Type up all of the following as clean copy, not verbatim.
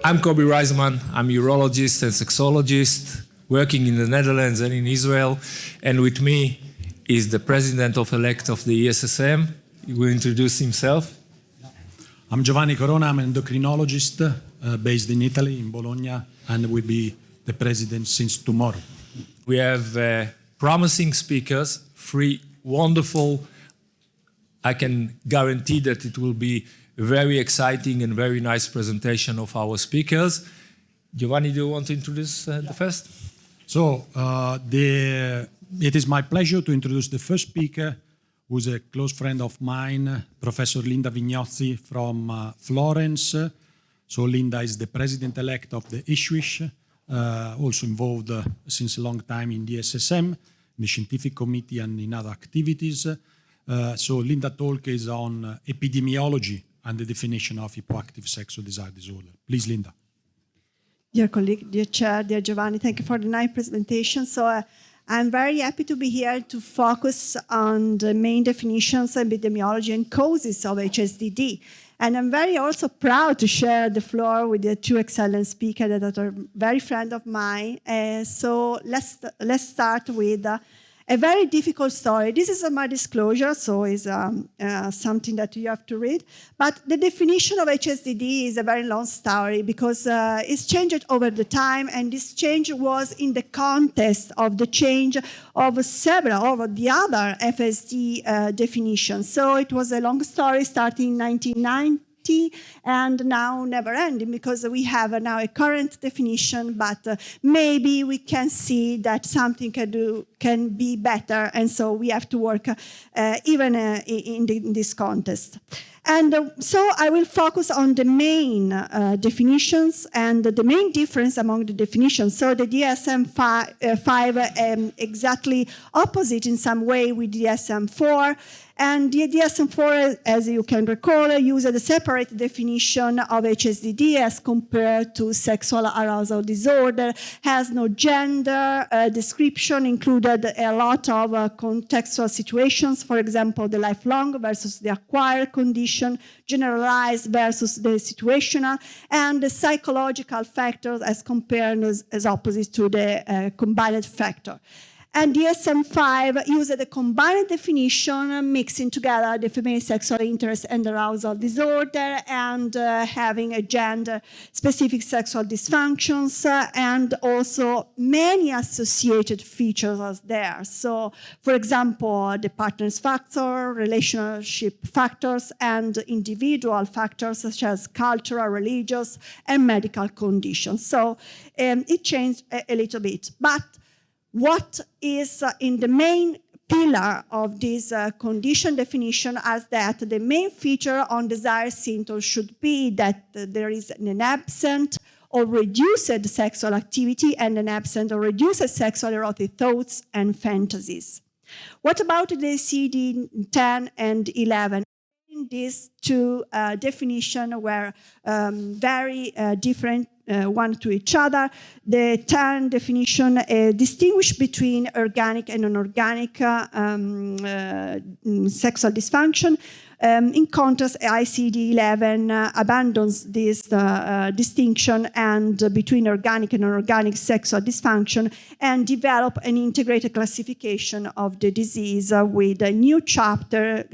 I'm Kobi Reisman. I'm a urologist and sexologist working in the Netherlands and in Israel. And with me is the president-elect of the ESSM. He will introduce himself. I'm Giovanni Corona. I'm an endocrinologist based in Italy, in Bologna, and will be the president since tomorrow. We have promising speakers, three wonderful. I can guarantee that it will be a very exciting and very nice presentation of our speakers. Giovanni, do you want to introduce the first? So it is my pleasure to introduce the first speaker, who's a close friend of mine, Professor Linda Vignozzi from Florence. So Linda is the president-elect of the ISSHWSH, also involved since a long time in the ESSM, in the scientific committee and in other activities. So Linda's talk is on epidemiology and the definition of hypoactive sexual desire disorder. Please, Linda. Dear colleague, dear chair, dear Giovanni, thank you for the nice presentation. So I'm very happy to be here to focus on the main definitions, epidemiology and causes of HSDD. And I'm very also proud to share the floor with the two excellent speakers that are very friend of mine. So let's start with a very difficult story. This is my disclosure, so it's something that you have to read. But the definition of HSDD is a very long story because it's changed over the time, and this change was in the context of the change of several of the other FSD definitions. So it was a long story starting in 1990. And now never ending, because we have now a current definition, but maybe we can see that something can be better, and so we have to work even in this context. And so I will focus on the main definitions and the main difference among the definitions. So the DSM-5 exactly opposite in some way with DSM-4. And the DSM-4, as you can recall, used a separate definition of HSDD as compared to sexual arousal disorder, has no gender description, included a lot of contextual situations, for example, the lifelong versus the acquired condition, generalized versus the situational, and the psychological factors as compared as opposite to the combined factor. And DSM-5 used a combined definition, mixing together the female sexual interest and arousal disorder, and having a gender-specific sexual dysfunctions, and also many associated features as there. So, for example, the partner's factor, relationship factors, and individual factors such as cultural, religious, and medical conditions. So it changed a little bit. But what is in the main pillar of this condition definition is that the main feature on desire symptoms should be that there is an absent or reduced sexual activity and an absent or reduced sexual erotic thoughts and fantasies. What about the ICD-10 and 11? These two definitions were very different one to each other. The 10 definition distinguish between organic and non-organic sexual dysfunction. In contrast, ICD-11 abandons this distinction and between organic and non-organic sexual dysfunction, and develop an integrated classification of the disease with a new chapter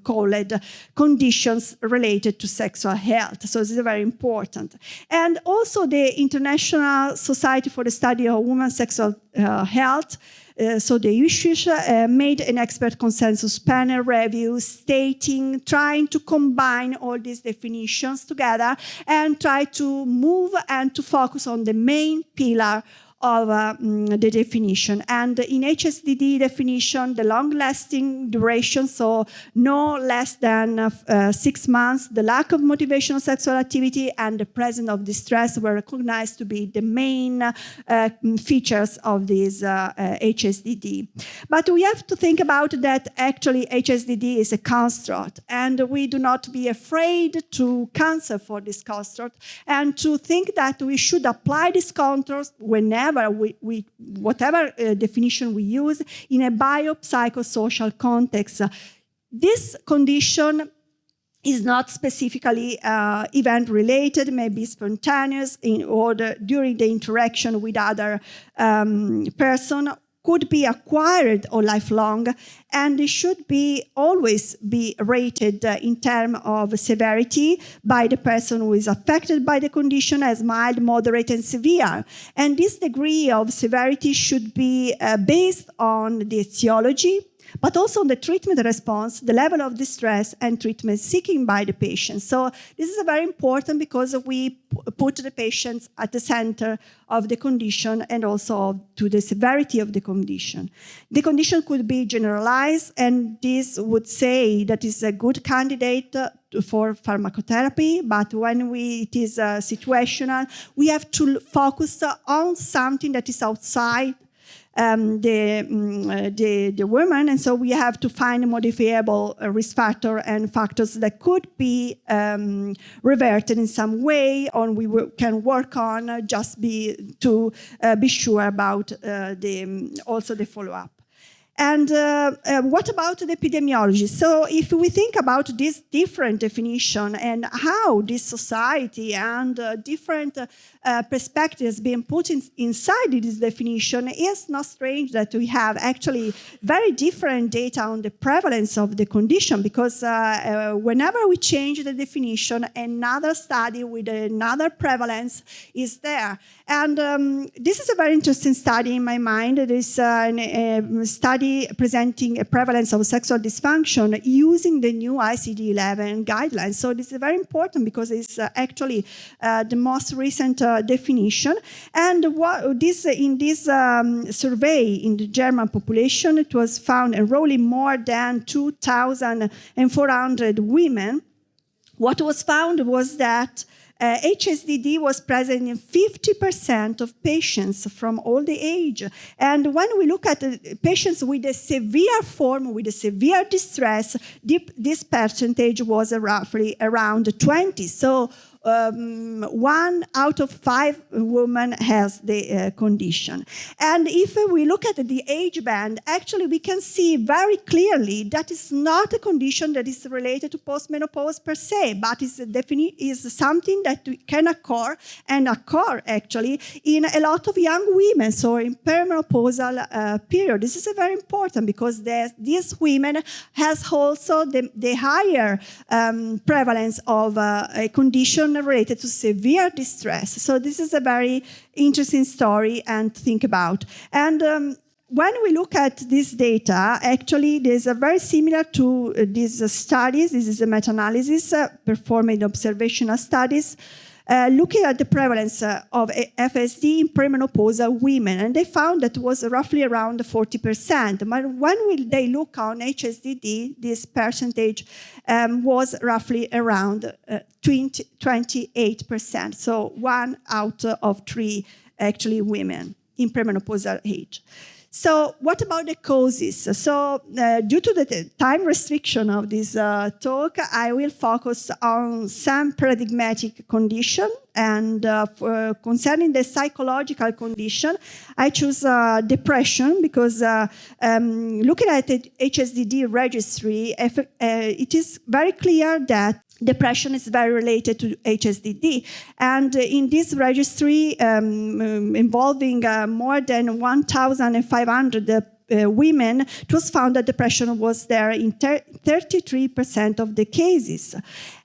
called Conditions Related to Sexual Health. So this is very important. And also the International Society for the Study of Women's Sexual Health, so the ISSHWSH made an expert consensus panel review trying to combine all these definitions together and try to move and to focus on the main pillar of the definition. And in HSDD definition, the long-lasting duration, so no less than 6 months, the lack of motivational sexual activity, and the presence of distress were recognized to be the main features of this HSDD. But we have to think about that actually HSDD is a construct, and we do not be afraid to cancel for this construct, and to think that we should apply this construct whenever whatever definition we use in a biopsychosocial context. This condition is not specifically event-related, maybe spontaneous during the interaction with other person, could be acquired or lifelong, and it should always be rated in terms of severity by the person who is affected by the condition as mild, moderate, and severe. And this degree of severity should be based on the etiology, but also on the treatment response, the level of distress, and treatment seeking by the patient. So this is very important because we put the patients at the center of the condition and also to the severity of the condition. The condition could be generalized, and this would say that it's a good candidate for pharmacotherapy, but when it is situational, we have to focus on something that is outside the woman, and so we have to find a modifiable risk factor and factors that could be reverted in some way, or can work on to be sure about also the follow-up. And what about the epidemiology? So if we think about this different definition and how this society and different perspectives being put inside this definition, it's not strange that we have actually very different data on the prevalence of the condition, because whenever we change the definition, another study with another prevalence is there. And this is a very interesting study in my mind. It is a study presenting a prevalence of sexual dysfunction using the new ICD-11 guidelines. So this is very important because it's actually the most recent definition. And in this survey in the German population, it was found enrolling more than 2,400 women. What was found was that HSDD was present in 50% of patients from all the age. And when we look at the patients with a severe form, with a severe distress, this percentage was roughly around 20. So 1 out of 5 women has the condition. And if we look at the age band, actually we can see very clearly that it's not a condition that is related to postmenopause per se, but is something that can occur actually in a lot of young women, so in perimenopausal period. This is very important because these women has also the higher prevalence of a condition related to severe distress. So this is a very interesting story and think about. And when we look at this data, actually there's a very similar to these studies. This is a meta-analysis performed in observational studies looking at the prevalence of FSD in premenopausal women, and they found that it was roughly around 40%. But when they look on HSDD, this percentage was roughly around 28%. So 1 out of 3 actually women in premenopausal age. So what about the causes? So due to the time restriction of this talk, I will focus on some paradigmatic condition. And concerning the psychological condition, I choose depression because looking at the HSDD registry, it is very clear that depression is very related to HSDD. And in this registry, involving more than 1,500 women, it was found that depression was there in 33% of the cases.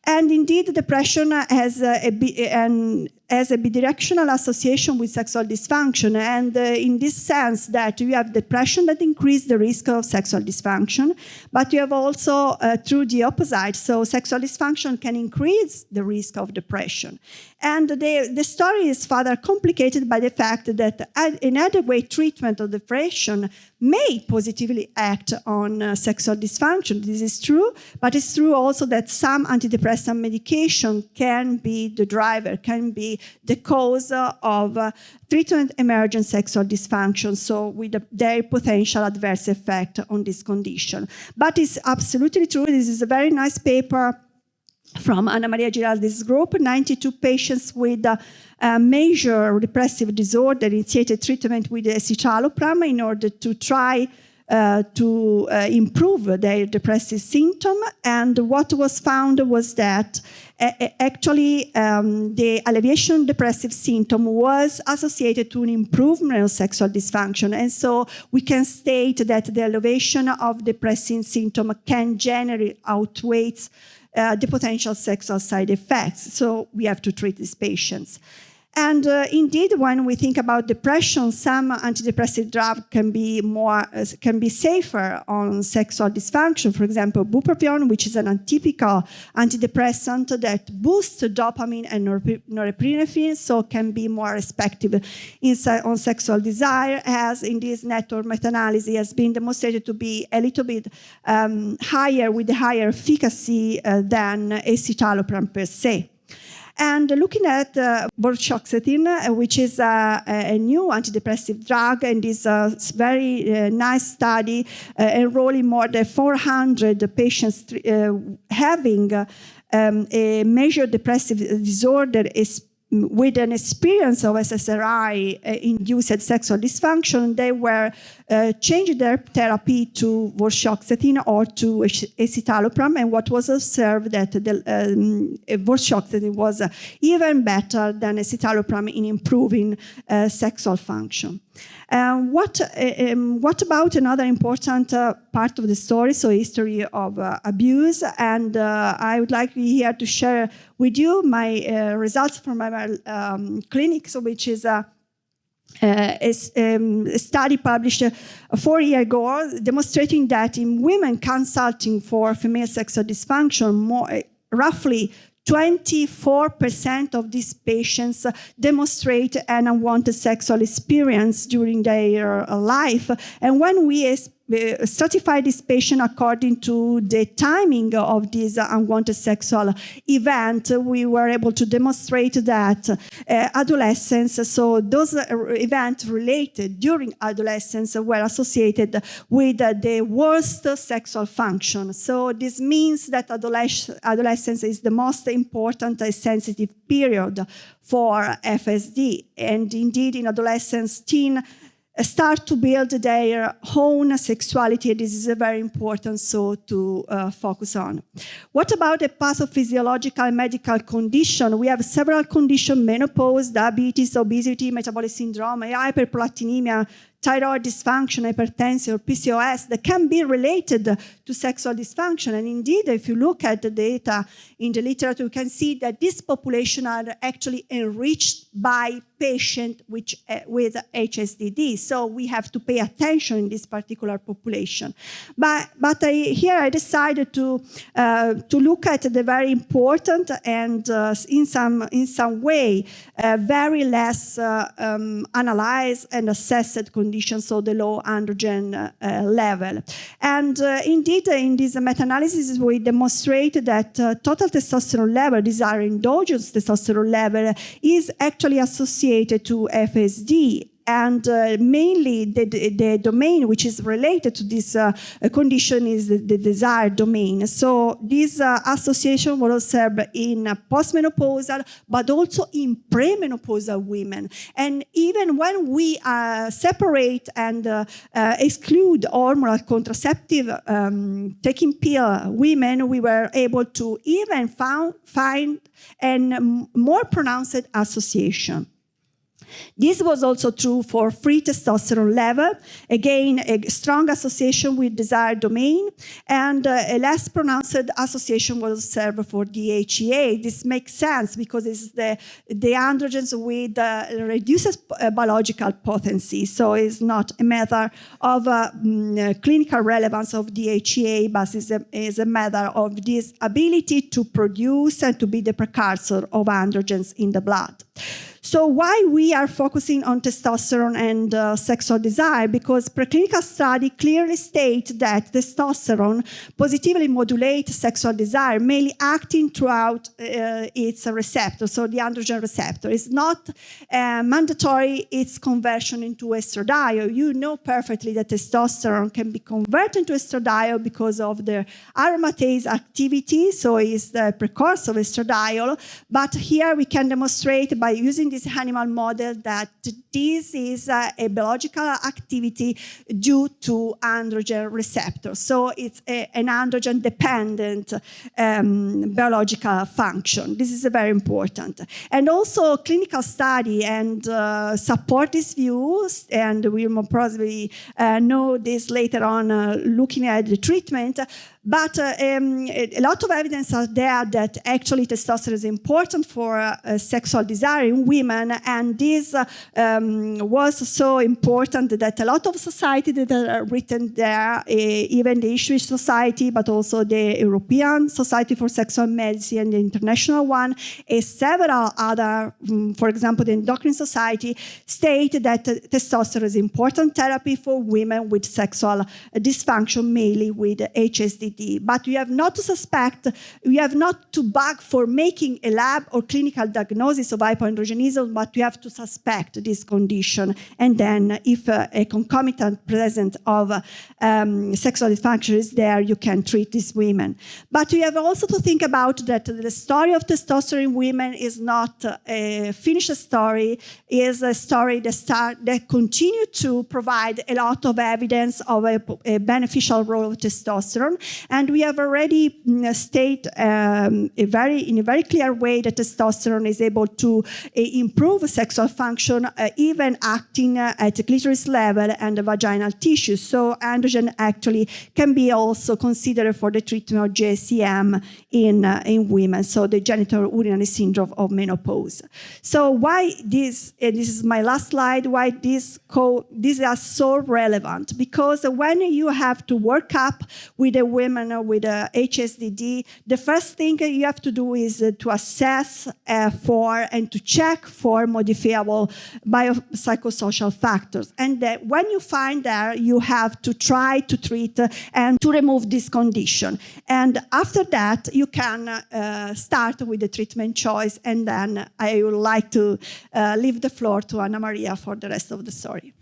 And indeed, depression has a bidirectional association with sexual dysfunction. And in this sense that you have depression that increases the risk of sexual dysfunction, but you have also through the opposite. So sexual dysfunction can increase the risk of depression. And the story is further complicated by the fact that inadequate treatment of depression may positively act on sexual dysfunction. This is true, but it's true also that some antidepressant medication can be the driver, can be the cause of treatment-emergent sexual dysfunction, so with their potential adverse effect on this condition. But it's absolutely true. This is a very nice paper from Anna Maria Giraldi's group, 92 patients with major depressive disorder initiated treatment with escitalopram in order to try to improve their depressive symptom. And what was found was that actually the alleviation of depressive symptom was associated to an improvement of sexual dysfunction. And so we can state that the alleviation of depressive symptom can generally outweigh the potential sexual side effects. So we have to treat these patients. And indeed, when we think about depression, some antidepressive drugs can be safer on sexual dysfunction. For example, bupropion, which is an atypical antidepressant that boosts dopamine and norepinephrine, so can be more effective on sexual desire, as in this network meta-analysis has been demonstrated to be a little bit higher, with a higher efficacy than escitalopram per se. And looking at vortioxetine, which is a new antidepressive drug, and this very nice study enrolling more than 400 patients having a major depressive disorder with an experience of SSRI-induced sexual dysfunction, they were changing their therapy to vortioxetine or to escitalopram, and what was observed that the vortioxetine was even better than escitalopram in improving sexual function. What about another important part of the story, so history of abuse, and I would like here to share with you my results from my clinic, so which is a study published 4 years ago demonstrating that in women consulting for female sexual dysfunction, roughly 24% of these patients demonstrate an unwanted sexual experience during their life. And when we stratify this patient according to the timing of this unwanted sexual event, we were able to demonstrate that adolescence, so those events related during adolescence were associated with the worst sexual function. So this means that adolescence is the most important and sensitive period for FSD. And indeed, in adolescence, teens start to build their own sexuality. This is very important to focus on. What about the pathophysiological and medical condition? We have several conditions: menopause, diabetes, obesity, metabolic syndrome, hyperprolactinemia, thyroid dysfunction, hypertension, or PCOS that can be related to sexual dysfunction. And indeed, if you look at the data in the literature, you can see that this population are actually enriched by patients with HSDD. So we have to pay attention in this particular population. But here I decided to look at the very important and in some way very less analyzed and assessed conditions, so the low androgen level. And indeed, in this meta-analysis, we demonstrate that total testosterone level, these are endogenous testosterone level, is actually associated to FSD. And mainly the domain which is related to this condition is the desired domain. So this association was observed in postmenopausal, but also in premenopausal women. And even when we separate and exclude hormonal contraceptive taking pill women, we were able to even find a more pronounced association. This was also true for free testosterone level. Again, a strong association with desired domain, and a less pronounced association was observed for DHEA. This makes sense because it's the androgens with reduced biological potency. So it's not a matter of clinical relevance of DHEA, but is a matter of this ability to produce and to be the precursor of androgens in the blood. So why we are focusing on testosterone and sexual desire? Because preclinical study clearly state that testosterone positively modulates sexual desire, mainly acting throughout its receptor, so the androgen receptor. It's not mandatory its conversion into estradiol. You know perfectly that testosterone can be converted into estradiol because of the aromatase activity, so it's the precursor of estradiol. But here we can demonstrate by using this this animal model that this is a biological activity due to androgen receptors. So it's an androgen-dependent biological function. This is very important. And also clinical study and support these views, and we will probably know this later on looking at the treatment. But a lot of evidence are there that actually testosterone is important for sexual desire in women, and this was so important that a lot of societies that are written there, even the ISSHWSH Society, but also the European Society for Sexual Medicine and the international one, and several other, for example, the Endocrine Society, state that testosterone is important therapy for women with sexual dysfunction, mainly with HSDD. But you have not to suspect, you have not to bug for making a lab or clinical diagnosis of hypoandrogenism, but you have to suspect this condition. And then if a concomitant presence of sexual dysfunction is there, you can treat these women. But you have also to think about that the story of testosterone in women is not a finished story, is a story that continue to provide a lot of evidence of a beneficial role of testosterone. And we have already stated in a very clear way that testosterone is able to improve sexual function, even acting at the clitoris level and the vaginal tissue. So androgen actually can be also considered for the treatment of GSM in women, so the genital urinary syndrome of menopause. So why this, and this is my last slide, why these are so relevant? Because when you have to work up with a woman with a HSDD, the first thing you have to do is to assess for and to check for modifiable biopsychosocial factors. And when you find that, you have to try to treat and to remove this condition. And after that, you can start with the treatment choice. And then I would like to leave the floor to Anna Maria for the rest of the story.